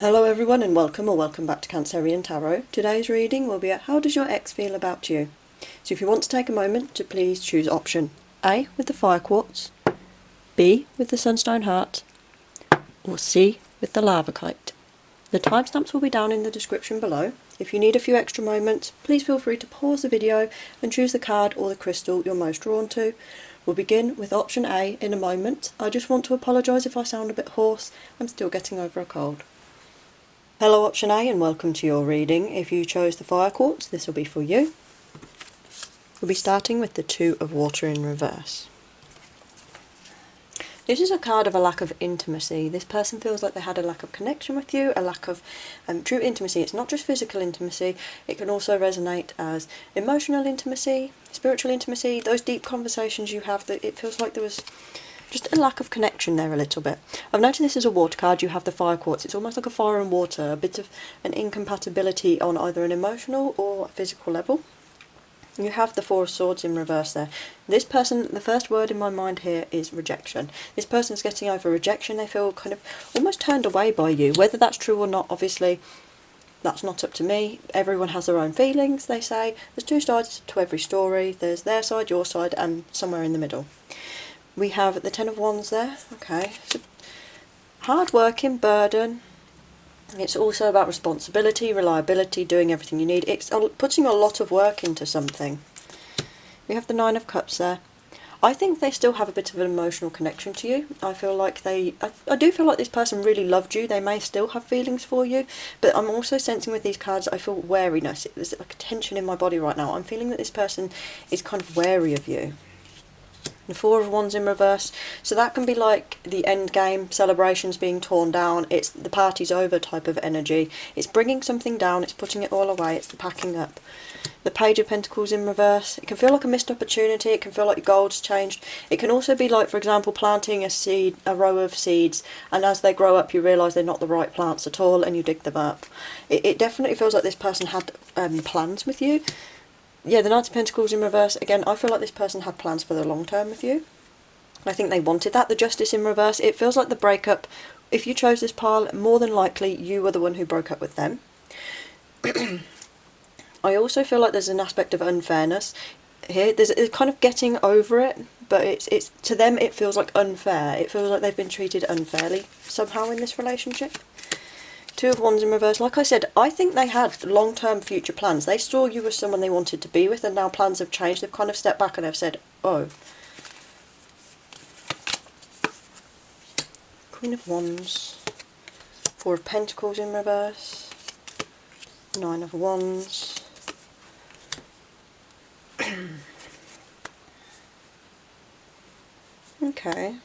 Hello everyone and welcome back to Cancerian Tarot. Today's reading will be at how does your ex feel about you? So if you want to take a moment to please choose option A with the fire quartz, B with the sunstone heart, or C with the Larvikite. The timestamps will be down in the description below. If you need a few extra moments, please feel free to pause the video and choose the card or the crystal you're most drawn to. We'll begin with option A in a moment. I just want to apologise if I sound a bit hoarse. I'm still getting over a cold. Hello option A and welcome to your reading. If you chose the fire quartz, this will be for you. We'll be starting with the Two of Water in reverse. This is a card of a lack of intimacy. This person feels like they had a lack of connection with you, a lack of true intimacy. It's not just physical intimacy, it can also resonate as emotional intimacy, spiritual intimacy, those deep conversations you have that it feels like there was just a lack of connection there a little bit. I've noticed this is a water card. You have the fire quartz. It's almost like a fire and water, a bit of an incompatibility on either an emotional or a physical level. You have the Four of Swords in reverse there. This person, the first word in my mind here is rejection. This person's getting over rejection. They feel kind of almost turned away by you. Whether that's true or not, obviously, that's not up to me. Everyone has their own feelings, they say. There's two sides to every story. There's their side, your side, and somewhere in the middle. We have the Ten of Wands there. Okay, so hard working, burden. It's also about responsibility, reliability, doing everything you need. It's putting a lot of work into something. We have the Nine of Cups there. I think they still have a bit of an emotional connection to you. I feel like I do feel like this person really loved you. They may still have feelings for you, but I'm also sensing with these cards, I feel wariness. There's like a tension in my body right now. I'm feeling that this person is kind of wary of you. The Four of Wands in reverse, so that can be like the end game, celebrations being torn down, it's the party's over type of energy. It's bringing something down, it's putting it all away, it's the packing up. The Page of Pentacles in reverse, it can feel like a missed opportunity, it can feel like your goal's changed. It can also be like, for example, planting a seed, a row of seeds, and as they grow up you realise they're not the right plants at all and you dig them up. It definitely feels like this person had plans with you. Yeah, the Knight of Pentacles in reverse, again, I feel like this person had plans for the long term with you. I think they wanted that. The Justice in reverse, it feels like the breakup, if you chose this pile, more than likely you were the one who broke up with them. I also feel like there's an aspect of unfairness here. There's kind of getting over it, but it's to them it feels like unfair. It feels like they've been treated unfairly somehow in this relationship. Two of Wands in reverse. Like I said, I think they had long-term future plans. They saw you as someone they wanted to be with, and now plans have changed. They've kind of stepped back and have said, oh. Queen of Wands. Four of Pentacles in reverse. Nine of Wands. Okay.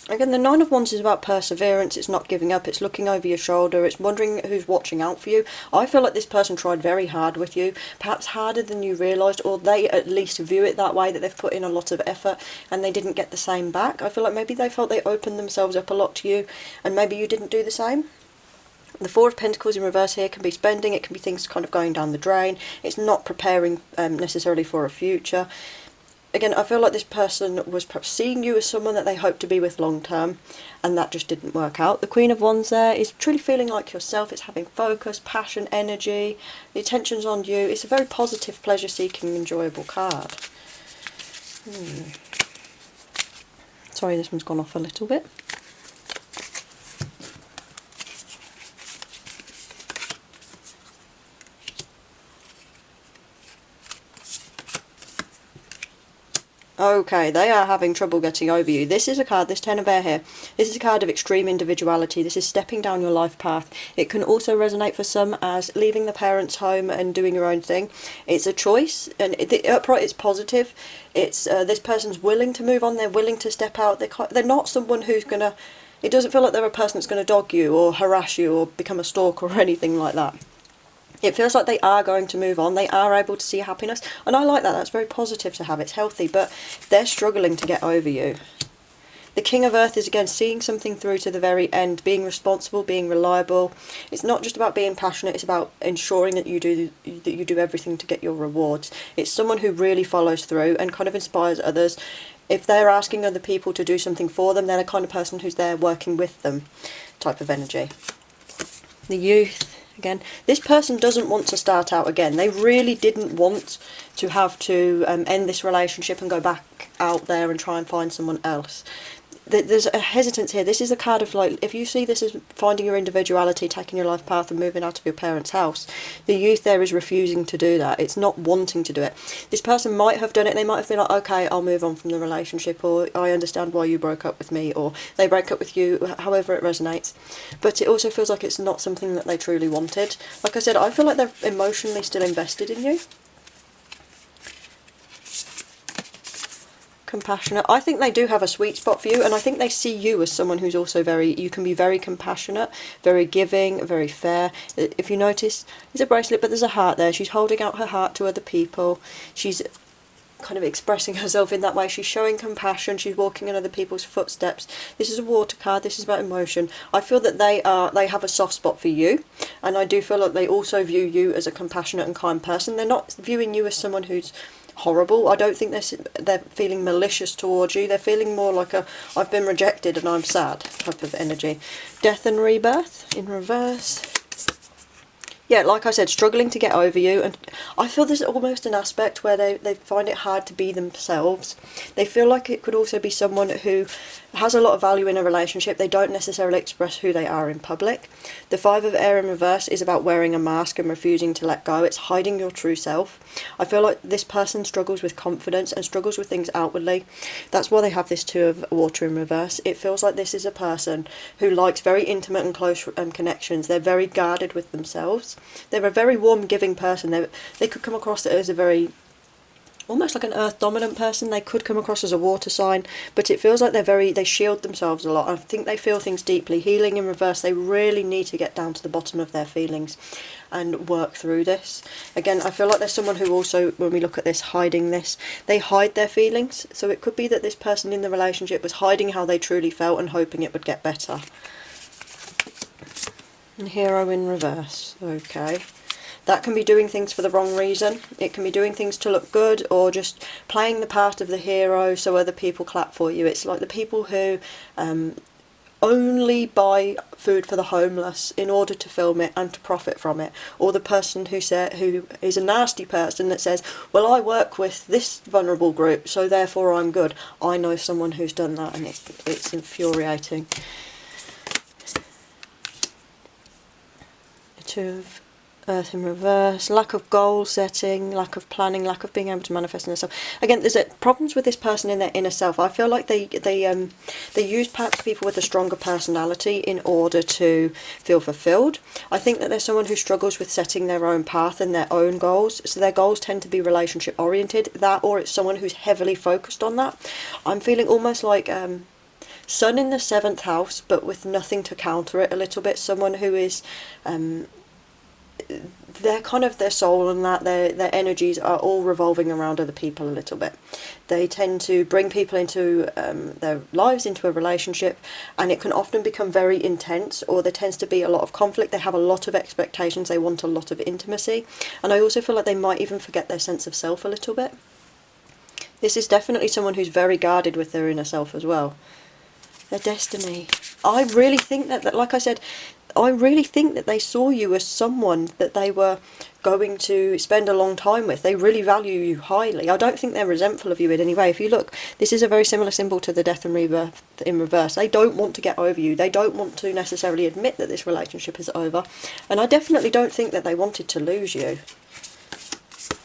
Again, the Nine of Wands is about perseverance, it's not giving up, it's looking over your shoulder, it's wondering who's watching out for you. I feel like this person tried very hard with you, perhaps harder than you realised, or they at least view it that way, that they've put in a lot of effort and they didn't get the same back. I feel like maybe they felt they opened themselves up a lot to you and maybe you didn't do the same. The Four of Pentacles in reverse here can be spending, it can be things kind of going down the drain, it's not preparing necessarily for a future. Again, I feel like this person was perhaps seeing you as someone that they hoped to be with long term, and that just didn't work out. The Queen of Wands there is truly feeling like yourself. It's having focus, passion, energy. The attention's on you. It's a very positive, pleasure-seeking, enjoyable card. Sorry, this one's gone off a little bit. Okay, they are having trouble getting over you. This is a card, this Ten of Air here, this is a card of extreme individuality. This is stepping down your life path. It can also resonate for some as leaving the parents' home and doing your own thing. It's a choice, and the upright is positive. It's this person's willing to move on, they're willing to step out. They're not someone who's going to, it doesn't feel like they're a person that's going to dog you or harass you or become a stalker or anything like that. It feels like they are going to move on, they are able to see happiness, and I like that, that's very positive to have, it's healthy, but they're struggling to get over you. The King of Earth is again seeing something through to the very end, being responsible, being reliable. It's not just about being passionate, it's about ensuring that you do everything to get your rewards. It's someone who really follows through and kind of inspires others. If they're asking other people to do something for them, they're the kind of person who's there working with them type of energy. The youth. Again, this person doesn't want to start out again. They really didn't want to have to end this relationship and go back out there and try and find someone else. There's a hesitance here. This is a card of, like, if you see this as finding your individuality, taking your life path and moving out of your parents' house, the youth there is refusing to do that. It's not wanting to do it. This person might have done it. They might have been like, okay, I'll move on from the relationship, or I understand why you broke up with me, or they break up with you, however it resonates. But it also feels like it's not something that they truly wanted. Like I said, I feel like they're emotionally still invested in you. Compassionate. I think they do have a sweet spot for you, and I think they see you as someone who's also you can be very compassionate, very giving, very fair. If you notice, there's a bracelet, but there's a heart there. She's holding out her heart to other people. She's kind of expressing herself in that way. She's showing compassion. She's walking in other people's footsteps. This is a water card. This is about emotion. I feel that they have a soft spot for you, and I do feel like they also view you as a compassionate and kind person. They're not viewing you as someone who's horrible. I don't think they're feeling malicious towards you. They're feeling more like a I've been rejected and I'm sad type of energy. Death and rebirth in reverse. Yeah, like I said, struggling to get over you, and I feel there's almost an aspect where they find it hard to be themselves. They feel like it could also be someone who has a lot of value in a relationship. They don't necessarily express who they are in public. The Five of Air in reverse is about wearing a mask and refusing to let go. It's hiding your true self. I feel like this person struggles with confidence and struggles with things outwardly. That's why they have this Two of Water in reverse. It feels like this is a person who likes very intimate and close connections. They're very guarded with themselves. They're a very warm, giving person. They could come across as a very, almost like an earth dominant person. They could come across as a water sign, but it feels like they shield themselves a lot. I think they feel things deeply. Healing in reverse, they really need to get down to the bottom of their feelings and work through this. Again, I feel like there's someone who also, when we look at this, hiding this. They hide their feelings, so it could be that this person in the relationship was hiding how they truly felt and hoping it would get better. And Hero in reverse. Okay. That can be doing things for the wrong reason. It can be doing things to look good, or just playing the part of the hero so other people clap for you. It's like the people who only buy food for the homeless in order to film it and to profit from it, or the person who is a nasty person that says, well, I work with this vulnerable group, so therefore I'm good. I know someone who's done that, and it's infuriating. Two of Earth in reverse. Lack of goal setting, lack of planning, lack of being able to manifest in themselves. Again, there's problems with this person in their inner self. I feel like they use perhaps people with a stronger personality in order to feel fulfilled. I think that there's someone who struggles with setting their own path and their own goals, so their goals tend to be relationship oriented. That, or it's someone who's heavily focused on that. I'm feeling almost like Sun in the 7th house, but with nothing to counter it a little bit. Someone who is they're kind of their soul, and that their energies are all revolving around other people a little bit. They tend to bring people into their lives, into a relationship, and it can often become very intense, or there tends to be a lot of conflict. They have a lot of expectations. They want a lot of intimacy, and I also feel like they might even forget their sense of self a little bit. This is definitely someone who's very guarded with their inner self as well. Their destiny. I really think that, like I said, I really think that they saw you as someone that they were going to spend a long time with. They really value you highly. I don't think they're resentful of you in any way. If you look, this is a very similar symbol to the Death and Rebirth in reverse. They don't want to get over you. They don't want to necessarily admit that this relationship is over. And I definitely don't think that they wanted to lose you.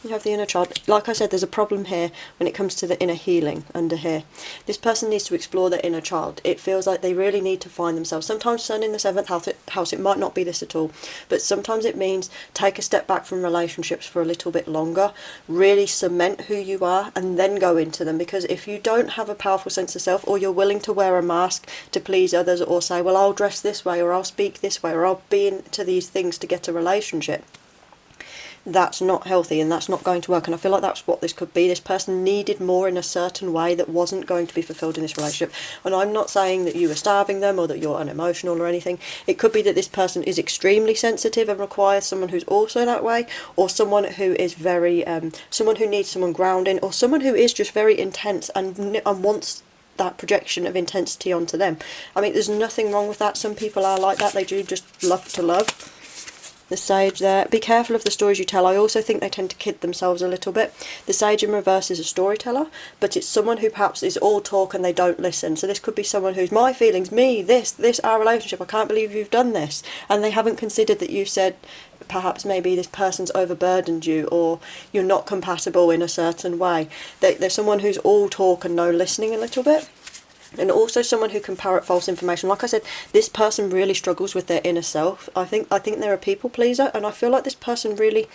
You have the inner child. Like I said, there's a problem here when it comes to the inner healing under here. This person needs to explore their inner child. It feels like they really need to find themselves. Sometimes Sun in the 7th house, it might not be this at all, but sometimes it means take a step back from relationships for a little bit longer, really cement who you are, and then go into them. Because if you don't have a powerful sense of self, or you're willing to wear a mask to please others, or say, well, I'll dress this way, or I'll speak this way, or I'll be into these things to get a relationship, that's not healthy, and that's not going to work. And I feel like that's what this could be. This person needed more in a certain way that wasn't going to be fulfilled in this relationship. And I'm not saying that you are starving them, or that you're unemotional or anything. It could be that this person is extremely sensitive and requires someone who's also that way, or someone who is very someone who needs someone grounding, or someone who is just very intense and wants that projection of intensity onto them. I mean, there's nothing wrong with that. Some people are like that. They do just love to love. The Sage there. Be careful of the stories you tell. I also think they tend to kid themselves a little bit. The Sage in reverse is a storyteller, but it's someone who perhaps is all talk and they don't listen. So this could be someone who's my feelings, me, this, our relationship, I can't believe you've done this. And they haven't considered that you said perhaps maybe this person's overburdened you, or you're not compatible in a certain way. They're someone who's all talk and no listening a little bit. And also someone who can parrot false information. Like I said, this person really struggles with their inner self. I think they're a people pleaser, and I feel like this person really...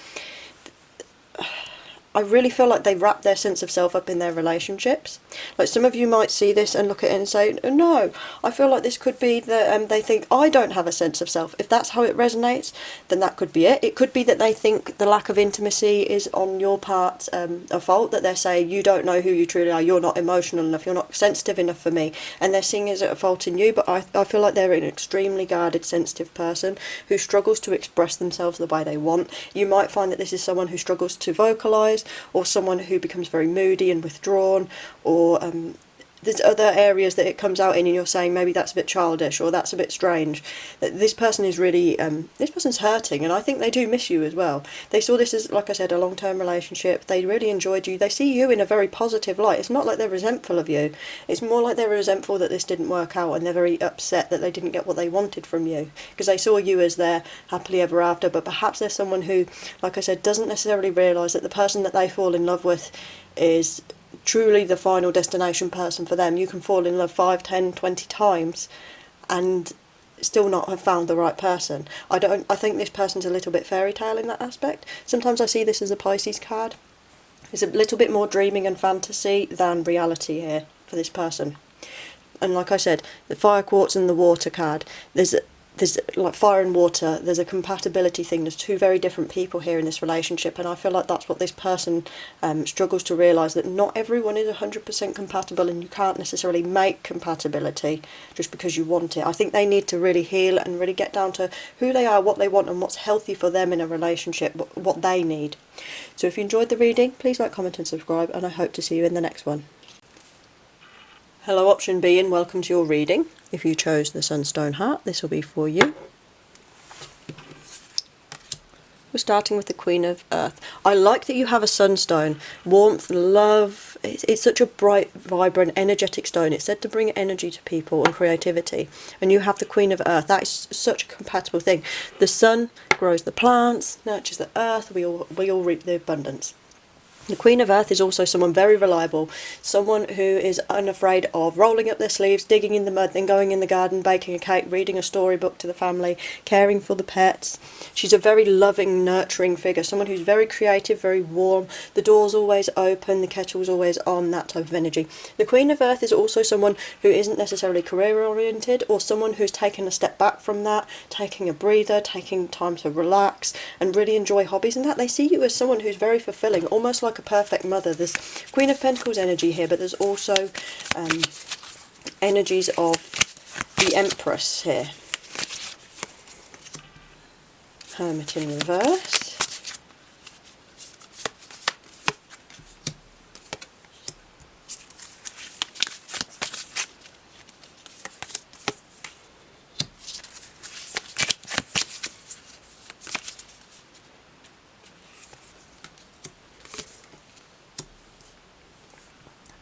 I really feel like they wrap their sense of self up in their relationships. Like, some of you might see this and look at it and say, no, I feel like this could be that they think I don't have a sense of self. If that's how it resonates, then that could be it. It could be that they think the lack of intimacy is on your part a fault, that they're saying you don't know who you truly are, you're not emotional enough, you're not sensitive enough for me, and they're seeing it as a fault in you. But I feel like they're an extremely guarded, sensitive person who struggles to express themselves the way they want. You might find that this is someone who struggles to vocalise, or someone who becomes very moody and withdrawn, or there's other areas that it comes out in and you're saying maybe that's a bit childish or that's a bit strange. This person is really, this person's hurting, and I think they do miss you as well. They saw this as, like I said, a long-term relationship. They really enjoyed you. They see you in a very positive light. It's not like they're resentful of you. It's more like they're resentful that this didn't work out, and they're very upset that they didn't get what they wanted from you, because they saw you as their happily ever after. But perhaps there's someone who, like I said, doesn't necessarily realise that the person that they fall in love with is truly the final destination person for them. You can fall in love 5, 10, 20 times and still not have found the right person. I think this person's a little bit fairy tale in that aspect. Sometimes I see this as a Pisces card. There's a little bit more dreaming and fantasy than reality here for this person. And like I said, the fire quartz and the water card, there's like fire and water, there's a compatibility thing. There's two very different people here in this relationship, and I feel like that's what this person struggles to realise, that not everyone is 100% compatible, and you can't necessarily make compatibility just because you want it. I think they need to really heal and really get down to who they are, what they want, and what's healthy for them in a relationship, what they need. So if you enjoyed the reading, please like, comment and subscribe, and I hope to see you in the next one. Hello option B, and welcome to your reading. If you chose the Sunstone heart, this will be for you. We're starting with the Queen of Earth. I like that you have a Sunstone. Warmth, love. It's such a bright, vibrant, energetic stone. It's said to bring energy to people and creativity. And you have the Queen of Earth. That is such a compatible thing. The sun grows the plants, nurtures the earth. We all reap the abundance. The Queen of Earth is also someone very reliable, someone who is unafraid of rolling up their sleeves, digging in the mud, then going in the garden, baking a cake, reading a storybook to the family, caring for the pets. She's a very loving, nurturing figure, someone who's very creative, very warm, the door's always open, the kettle's always on, that type of energy. The Queen of Earth is also someone who isn't necessarily career-oriented, or someone who's taken a step back from that, taking a breather, taking time to relax and really enjoy hobbies and that. They see you as someone who's very fulfilling, almost like a perfect mother. There's Queen of Pentacles energy here, but there's also energies of the Empress here. Hermit in reverse.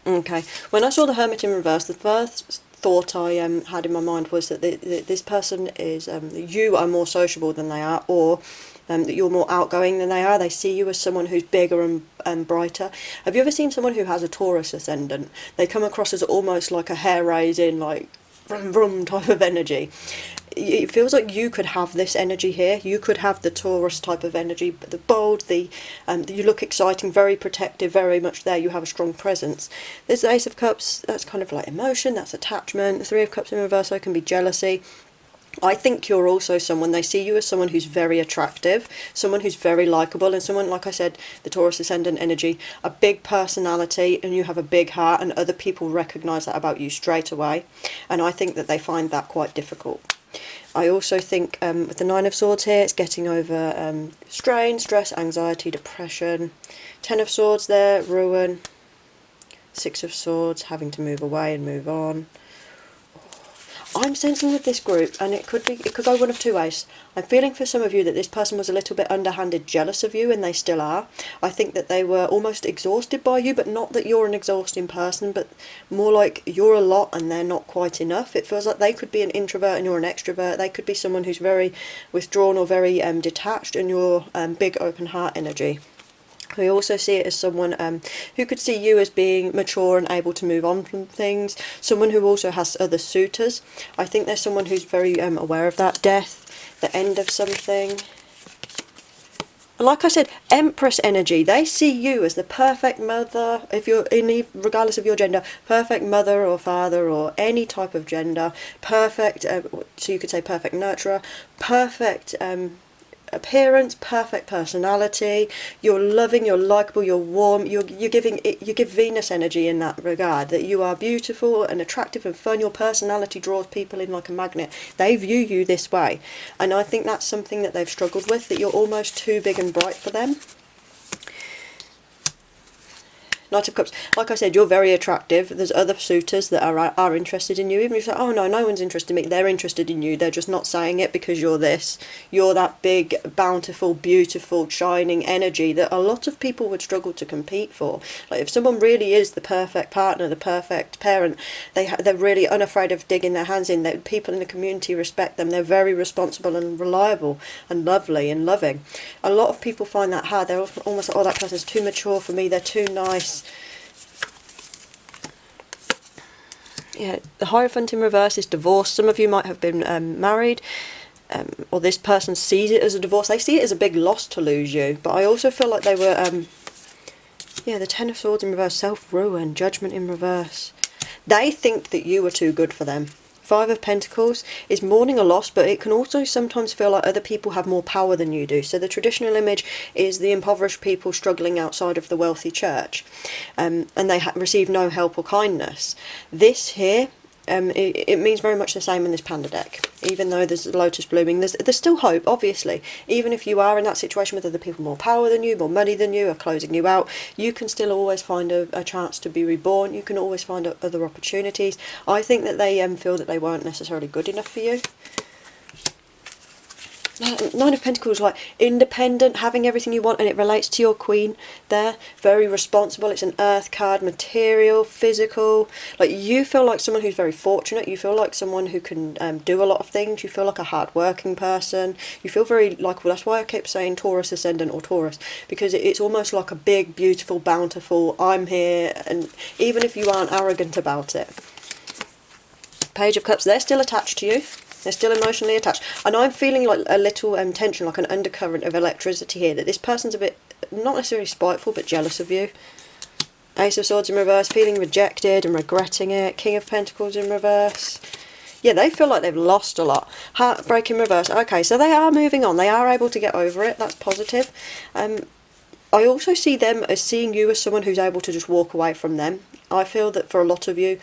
Okay, when I saw the Hermit in reverse, the first thought I had in my mind was that this person is, you are more sociable than they are, or that you're more outgoing than they are. They see you as someone who's bigger and brighter. Have you ever seen someone who has a Taurus ascendant? They come across as almost like a hair-raising, like vroom vroom type of energy. It feels like you could have this energy here. You could have the Taurus type of energy, the bold, you look exciting, very protective, very much there. You have a strong presence. There's the Ace of Cups. That's kind of like emotion. That's attachment. The Three of Cups in reverse can be jealousy. I think you're also someone, they see you as someone who's very attractive, someone who's very likeable, and someone, like I said, the Taurus ascendant energy, a big personality, and you have a big heart, and other people recognise that about you straight away. And I think that they find that quite difficult. I also think with the Nine of Swords here, it's getting over strain, stress, anxiety, depression. Ten of Swords there, ruin. Six of Swords, having to move away and move on. I'm sensing with this group, and it could go one of two ways. I'm feeling for some of you that this person was a little bit underhanded jealous of you, and they still are. I think that they were almost exhausted by you, but not that you're an exhausting person, but more like you're a lot and they're not quite enough. It feels like they could be an introvert and you're an extrovert. They could be someone who's very withdrawn or very detached, and you're big open heart energy. We also see it as someone who could see you as being mature and able to move on from things. Someone who also has other suitors. I think there's someone who's very aware of that. Death, the end of something. And like I said, Empress energy. They see you as the perfect mother, if you're regardless of your gender, perfect mother or father or any type of gender. Perfect, so you could say perfect nurturer, perfect appearance, perfect personality. You're loving, you're likable, you're warm. You give Venus energy in that regard, that you are beautiful and attractive and fun. Your personality draws people in like a magnet. They view you this way, and I think that's something that they've struggled with, that you're almost too big and bright for them. Knight of Cups. Like I said, you're very attractive. There's other suitors that are interested in you. Even if you say, oh no, no one's interested in me, they're interested in you. They're just not saying it because you're this. You're that big, bountiful, beautiful, shining energy that a lot of people would struggle to compete for. Like if someone really is the perfect partner, the perfect parent, they're really unafraid of digging their hands in. People in the community respect them. They're very responsible and reliable and lovely and loving. A lot of people find that hard. They're almost like, oh, that person's too mature for me. They're too nice. Yeah, the Hierophant in reverse is divorce. Some of you might have been married, or this person sees it as a divorce. They see it as a big loss to lose you. But I also feel like they were, yeah, the Ten of Swords in reverse, self-ruin, Judgment in reverse. They think that you were too good for them. Five of Pentacles is mourning a loss, but it can also sometimes feel like other people have more power than you do. So the traditional image is the impoverished people struggling outside of the wealthy church, and they receive no help or kindness. This here, it means very much the same in this Panda deck. Even though there's Lotus blooming, there's still hope, obviously. Even if you are in that situation with other people more power than you, more money than you, are closing you out, you can still always find a chance to be reborn. You can always find other opportunities. I think that they feel that they weren't necessarily good enough for you. Nine of Pentacles, like independent, having everything you want, and it relates to your queen there. Very responsible. It's an earth card, material, physical. Like you feel like someone who's very fortunate. You feel like someone who can do a lot of things. You feel like a hard-working person. You feel very likable. That's why I kept saying Taurus ascendant or Taurus, because it's almost like a big, beautiful, bountiful, I'm here, and even if you aren't arrogant about it. Page of Cups, they're still attached to you. They're still emotionally attached. And I'm feeling like a little tension, like an undercurrent of electricity here, that this person's a bit, not necessarily spiteful, but jealous of you. Ace of Swords in reverse, feeling rejected and regretting it. King of Pentacles in reverse. Yeah, they feel like they've lost a lot. Heartbreak in reverse. Okay, so they are moving on. They are able to get over it. That's positive. I also see them as seeing you as someone who's able to just walk away from them. I feel that for a lot of you,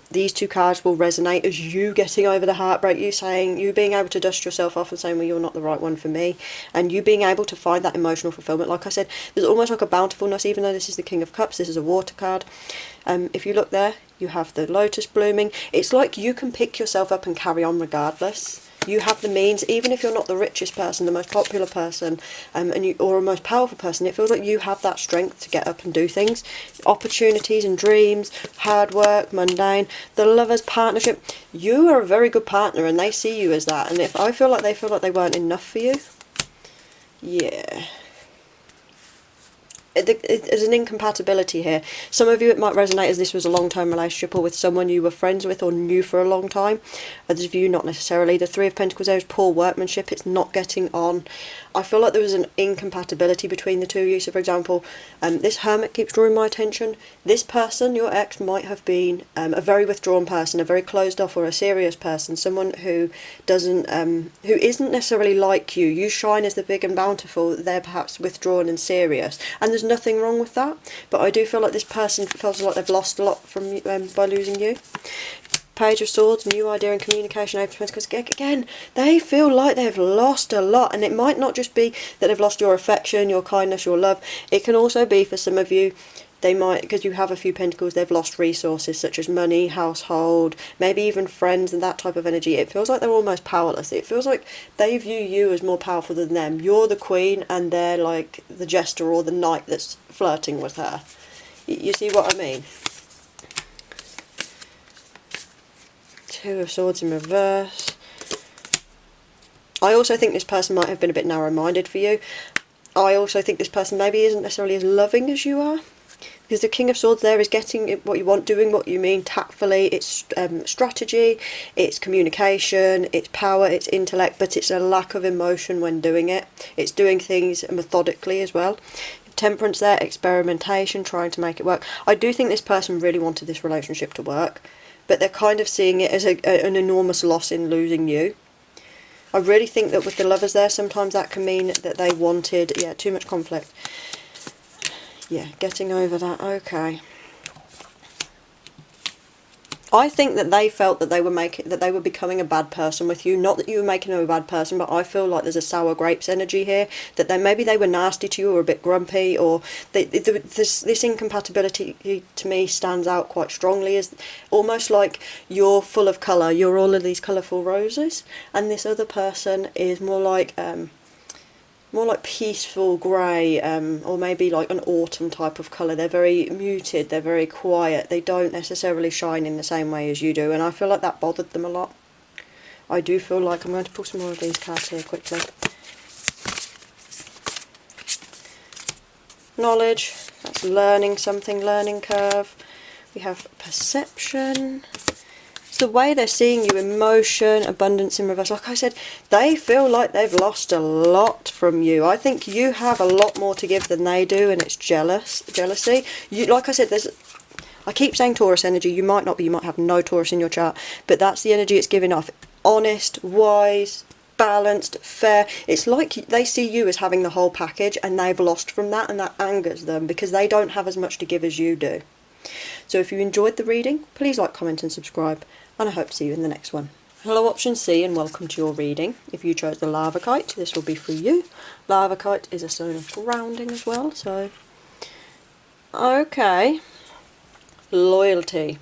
these two cards will resonate as you getting over the heartbreak, you being able to dust yourself off and saying, well, you're not the right one for me, and you being able to find that emotional fulfillment. Like I said, there's almost like a bountifulness, even though this is the King of Cups, this is a water card. If you look there, you have the Lotus blooming. It's like you can pick yourself up and carry on regardless. You have the means, even if you're not the richest person, the most popular person, or a most powerful person, it feels like you have that strength to get up and do things. Opportunities and dreams, hard work, mundane, the lover's partnership. You are a very good partner and they see you as that. And if I feel like they weren't enough for you, yeah. There's an incompatibility here. Some of you, it might resonate as this was a long-term relationship or with someone you were friends with or knew for a long time. Others of you, not necessarily. The Three of Pentacles there is poor workmanship. It's not getting on. I feel like there was an incompatibility between the two of you. So, for example, this Hermit keeps drawing my attention. This person, your ex, might have been a very withdrawn person, a very closed off or a serious person, someone who who isn't necessarily like you. You shine as the big and bountiful. They're perhaps withdrawn and serious, and there's nothing wrong with that. But I do feel like this person feels like they've lost a lot from you, by losing you. Page of Swords, new idea in communication, Ace of Pentacles. Again, they feel like they've lost a lot, and it might not just be that they've lost your affection, your kindness, your love. It can also be for some of you, They might, because you have a few pentacles, they've lost resources such as money, household, maybe even friends and that type of energy. It feels like they're almost powerless. It feels like they view you as more powerful than them. You're the queen and they're like the jester or the knight that's flirting with her. You see what I mean? Two of Swords in reverse. I also think this person might have been a bit narrow-minded for you. I also think this person maybe isn't necessarily as loving as you are. Because the King of Swords there is getting what you want, doing what you mean tactfully. It's strategy, it's communication, it's power, it's intellect, but it's a lack of emotion when doing it. It's doing things methodically as well. Temperance there, experimentation, trying to make it work. I do think this person really wanted this relationship to work, but they're kind of seeing it as an enormous loss in losing you. I really think that with the Lovers there, sometimes that can mean that they wanted, yeah, too much conflict. Yeah, getting over that, okay. I think that they felt that they were becoming a bad person with you. Not that you were making them a bad person, but I feel like there's a sour grapes energy here. That maybe they were nasty to you or a bit grumpy, or this incompatibility to me stands out quite strongly as almost like you're full of colour. You're all of these colourful roses, and this other person is more like peaceful grey, or maybe like an autumn type of colour. They're very muted, they're very quiet, they don't necessarily shine in the same way as you do, and I feel like that bothered them a lot. I do feel like I'm going to pull some more of these cards here quickly. Knowledge, that's learning something, learning curve. We have perception. The way they're seeing you, emotion, abundance in reverse. Like I said, they feel like they've lost a lot from you. I think you have a lot more to give than they do, and it's jealousy. Like I said, I keep saying Taurus energy. You might not be, you might have no Taurus in your chart, but that's the energy it's giving off. Honest, wise, balanced, fair. It's like they see you as having the whole package, and they've lost from that, and that angers them because they don't have as much to give as you do. So if you enjoyed the reading, please like, comment and subscribe, and I hope to see you in the next one. Hello option C, and welcome to your reading. If you chose the Larvikite, this will be for you. Larvikite is a stone of grounding as well, so... Okay. Loyalty.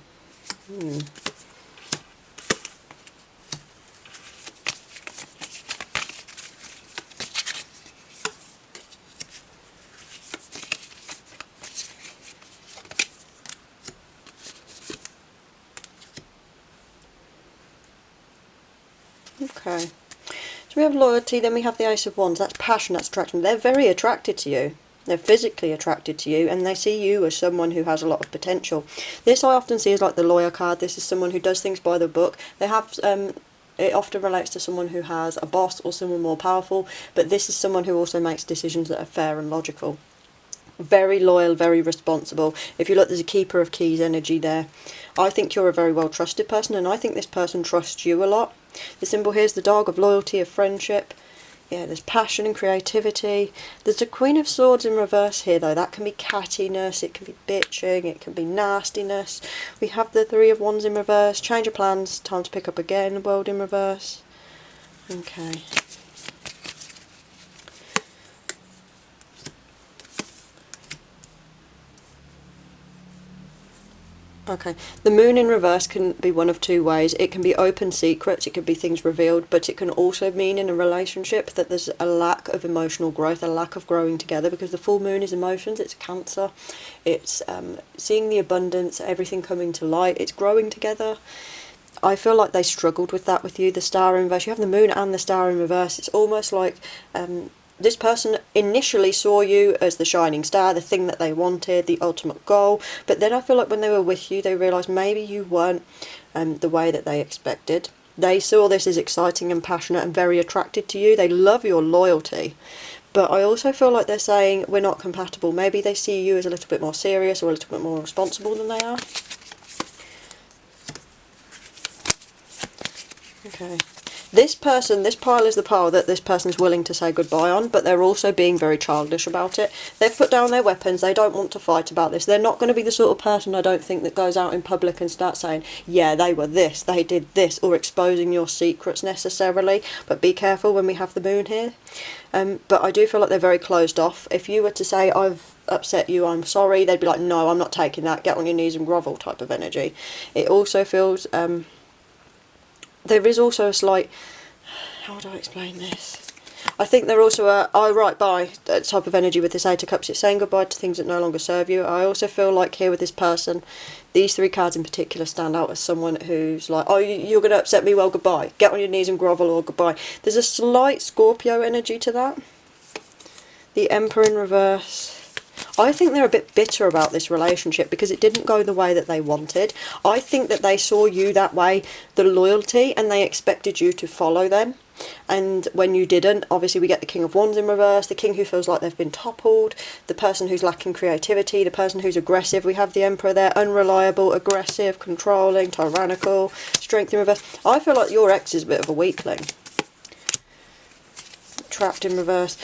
Okay, so we have loyalty, then we have the Ace of Wands. That's passion, that's attraction. They're very attracted to you. They're physically attracted to you, and they see you as someone who has a lot of potential. This I often see as like the lawyer card. This is someone who does things by the book. They have, it often relates to someone who has a boss or someone more powerful, but this is someone who also makes decisions that are fair and logical. Very loyal, very responsible. If you look, there's a Keeper of Keys energy there. I think you're a very well trusted person, and I think this person trusts you a lot. The symbol here is the dog, of loyalty, of friendship. Yeah, there's passion and creativity. There's a Queen of Swords in reverse here though. That can be cattiness, it can be bitching, it can be nastiness. We have the Three of Wands in reverse. Change of plans, time to pick up again, World in reverse. Okay. Okay, the Moon in reverse can be one of two ways. It can be open secrets, it could be things revealed, but it can also mean in a relationship that there's a lack of emotional growth, a lack of growing together, because the full moon is emotions, it's Cancer, it's seeing the abundance, everything coming to light, it's growing together. I feel like they struggled with that with you, the Star in reverse. You have the Moon and the Star in reverse. It's almost like this person initially saw you as the shining star, the thing that they wanted, the ultimate goal, but then I feel like when they were with you, they realised maybe you weren't the way that they expected. They saw this as exciting and passionate and very attracted to you. They love your loyalty, but I also feel like they're saying we're not compatible. Maybe they see you as a little bit more serious or a little bit more responsible than they are. Okay. This person, this pile is the pile that this person is willing to say goodbye on, but they're also being very childish about it. They've put down their weapons, they don't want to fight about this. They're not going to be the sort of person, I don't think, that goes out in public and starts saying, yeah, they were this, they did this, or exposing your secrets necessarily. But be careful when we have the Moon here. but I do feel like they're very closed off. If you were to say, I've upset you, I'm sorry, they'd be like, no, I'm not taking that, get on your knees and grovel type of energy. It also feels, there is also a slight, how do I explain this? I think they're also a I write by type of energy with this Eight of Cups. It's saying goodbye to things that no longer serve you. I also feel like here with this person, these three cards in particular stand out as someone who's like, oh, you're going to upset me, well, goodbye. Get on your knees and grovel, or goodbye. There's a slight Scorpio energy to that. The Emperor in reverse. I think they're a bit bitter about this relationship because it didn't go the way that they wanted. I think that they saw you that way, the loyalty, and they expected you to follow them. And when you didn't, obviously we get the King of Wands in reverse, the king who feels like they've been toppled, the person who's lacking creativity, the person who's aggressive. We have the Emperor there, unreliable, aggressive, controlling, tyrannical, Strength in reverse. I feel like your ex is a bit of a weakling. Trapped in reverse.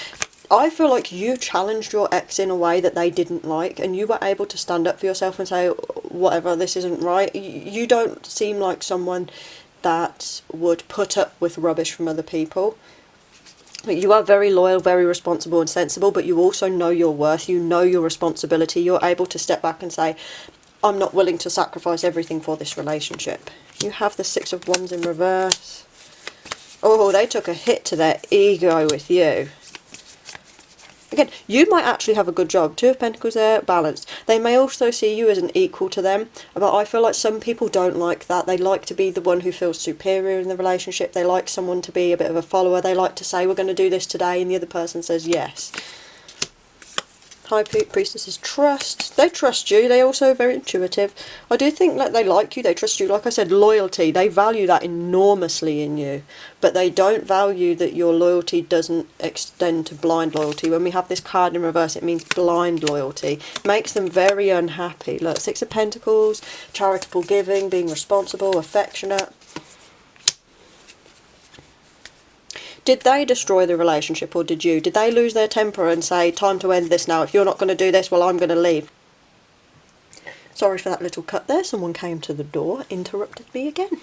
I feel like you challenged your ex in a way that they didn't like, and you were able to stand up for yourself and say, whatever, this isn't right. You don't seem like someone that would put up with rubbish from other people. You are very loyal, very responsible and sensible, but you also know your worth, you know your responsibility. You're able to step back and say, I'm not willing to sacrifice everything for this relationship. You have the Six of Wands in reverse. Oh, they took a hit to their ego with you. Again, you might actually have a good job. Two of Pentacles there, balanced. They may also see you as an equal to them, but I feel like some people don't like that. They like to be the one who feels superior in the relationship. They like someone to be a bit of a follower. They like to say, we're going to do this today, and the other person says yes. High Priestess is trust. They trust you. They're also very intuitive. I do think that they like you. They trust you. Like I said, loyalty. They value that enormously in you. But they don't value that your loyalty doesn't extend to blind loyalty. When we have this card in reverse, it means blind loyalty. Makes them very unhappy. Look, Six of Pentacles, charitable giving, being responsible, affectionate. Did they destroy the relationship, or did you? Did they lose their temper and say, time to end this now, if you're not going to do this, well, I'm going to leave? Sorry for that little cut there, someone came to the door, interrupted me again.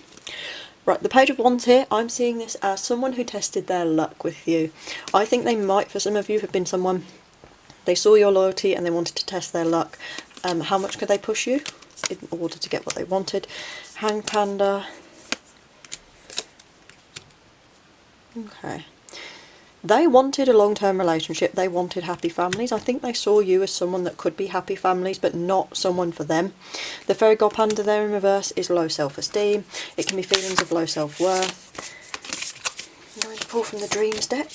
Right, the Page of Wands here, I'm seeing this as someone who tested their luck with you. I think they might, for some of you, have been someone, they saw your loyalty and they wanted to test their luck. How much could they push you in order to get what they wanted? Hang Panda. Okay. They wanted a long-term relationship. They wanted happy families. I think they saw you as someone that could be happy families, but not someone for them. The Fairy God Panda there in reverse is low self-esteem. It can be feelings of low self-worth. I'm going to pull from the Dreams deck.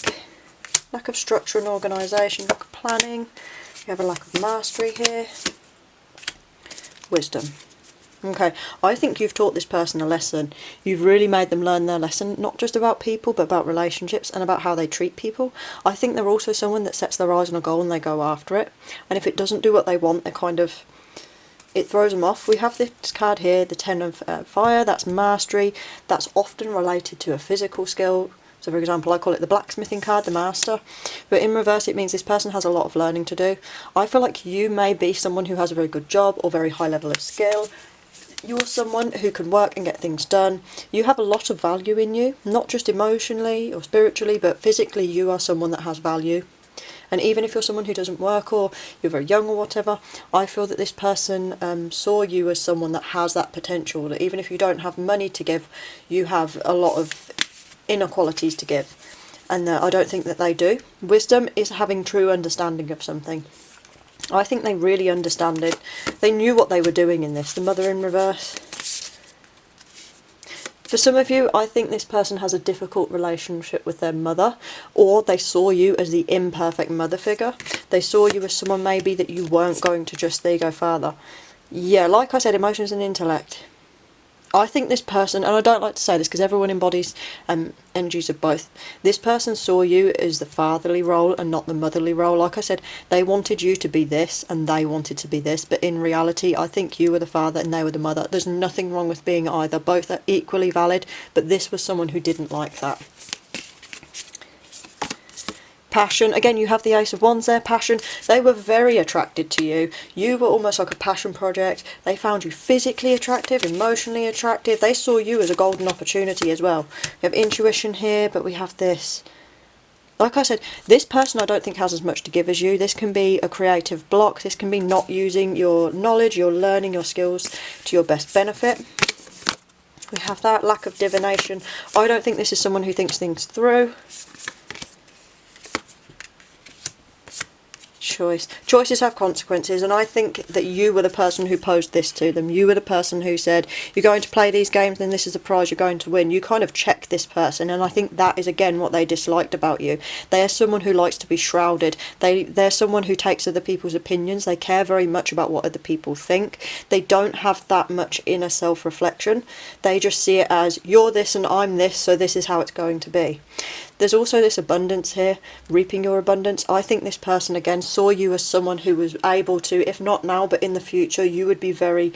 Lack of structure and organisation, lack of planning. We have a lack of mastery here. Wisdom. Okay, I think you've taught this person a lesson. You've really made them learn their lesson, not just about people, but about relationships and about how they treat people. I think they're also someone that sets their eyes on a goal and they go after it. And if it doesn't do what they want, it throws them off. We have this card here, the Ten of Fire. That's mastery. That's often related to a physical skill. So for example, I call it the blacksmithing card, the master. But in reverse, it means this person has a lot of learning to do. I feel like you may be someone who has a very good job or very high level of skill. You're someone who can work and get things done. You have a lot of value in you, not just emotionally or spiritually, but physically you are someone that has value. And even if you're someone who doesn't work or you're very young or whatever, I feel that this person saw you as someone that has that potential, that even if you don't have money to give, you have a lot of inner qualities to give. And I don't think that they do. Wisdom is having true understanding of something. I think they really understand it. They knew what they were doing in this. The Mother in reverse. For some of you, I think this person has a difficult relationship with their mother, or they saw you as the imperfect mother figure. They saw you as someone maybe that you weren't going to just, there you go, father. Yeah, like I said, emotions and intellect. I think this person, and I don't like to say this because everyone embodies energies of both. This person saw you as the fatherly role and not the motherly role. Like I said, they wanted you to be this and they wanted to be this. But in reality, I think you were the father and they were the mother. There's nothing wrong with being either. Both are equally valid. But this was someone who didn't like that. Passion, again you have the Ace of Wands there, passion. They were very attracted to you. You were almost like a passion project. They found you physically attractive, emotionally attractive. They saw you as a golden opportunity as well. We have intuition here, but we have this Like I said, this person I don't think has as much to give as you. This can be a creative block. This can be not using your knowledge, your learning, your skills to your best benefit. We have that lack of divination. I don't think this is someone who thinks things through. Choice. Choices have consequences, and I think that you were the person who posed this to them. You were the person who said, you're going to play these games and this is the prize you're going to win. You kind of checked this person, and I think that is again what they disliked about you. They are someone who likes to be shrouded. They're someone who takes other people's opinions. They care very much about what other people think. They don't have that much inner self-reflection. They just see it as, you're this and I'm this, so this is how it's going to be. There's also this abundance here, reaping your abundance. I think this person, again, saw you as someone who was able to, if not now, but in the future, you would be very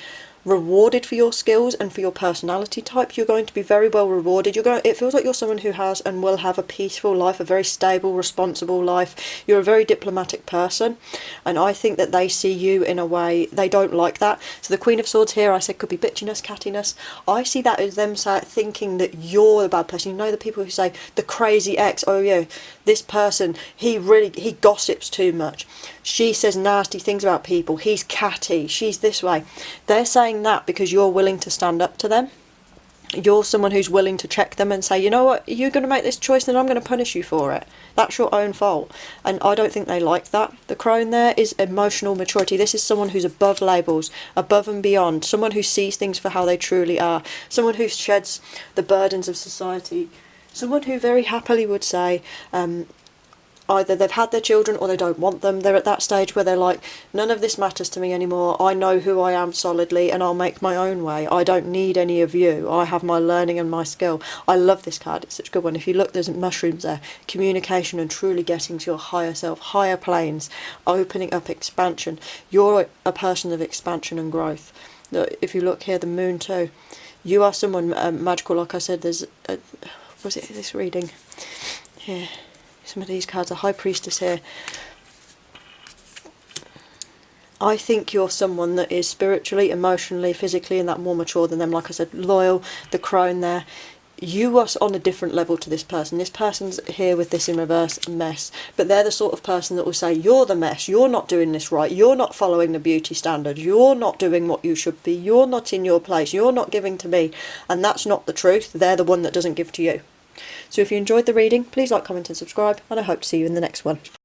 rewarded for your skills and for your personality type. You're going to be very well rewarded. It feels like you're someone who has and will have a peaceful life, a very stable, responsible life. You're a very diplomatic person, and I think that they see you in a way they don't like that. So the Queen of Swords here, I said, could be bitchiness, cattiness. I see that as them thinking that you're the bad person. You know, the people who say the crazy ex, oh yeah, this person, he gossips too much. She says nasty things about people. He's catty. She's this way. They're saying that because you're willing to stand up to them. You're someone who's willing to check them and say, you know what, you're going to make this choice, then I'm going to punish you for it. That's your own fault. And I don't think they like that. The crone there is emotional maturity. This is someone who's above labels, above and beyond, someone who sees things for how they truly are, someone who sheds the burdens of society, someone who very happily would say, either they've had their children or they don't want them. They're at that stage where they're like, none of this matters to me anymore. I know who I am solidly and I'll make my own way. I don't need any of you. I have my learning and my skill. I love this card. It's such a good one. If you look, there's mushrooms there. Communication and truly getting to your higher self, higher planes, opening up, expansion. You're a person of expansion and growth. If you look here, the moon too. You are someone magical. Like I said, there's was it this reading? Here. Some of these cards, a High Priestess here. I think you're someone that is spiritually, emotionally, physically, and that more mature than them. Like I said, loyal, the crone there. You are on a different level to this person. This person's here with this in reverse mess. But they're the sort of person that will say, you're the mess. You're not doing this right. You're not following the beauty standards. You're not doing what you should be. You're not in your place. You're not giving to me. And that's not the truth. They're the one that doesn't give to you. So if you enjoyed the reading, please like, comment and subscribe, and I hope to see you in the next one.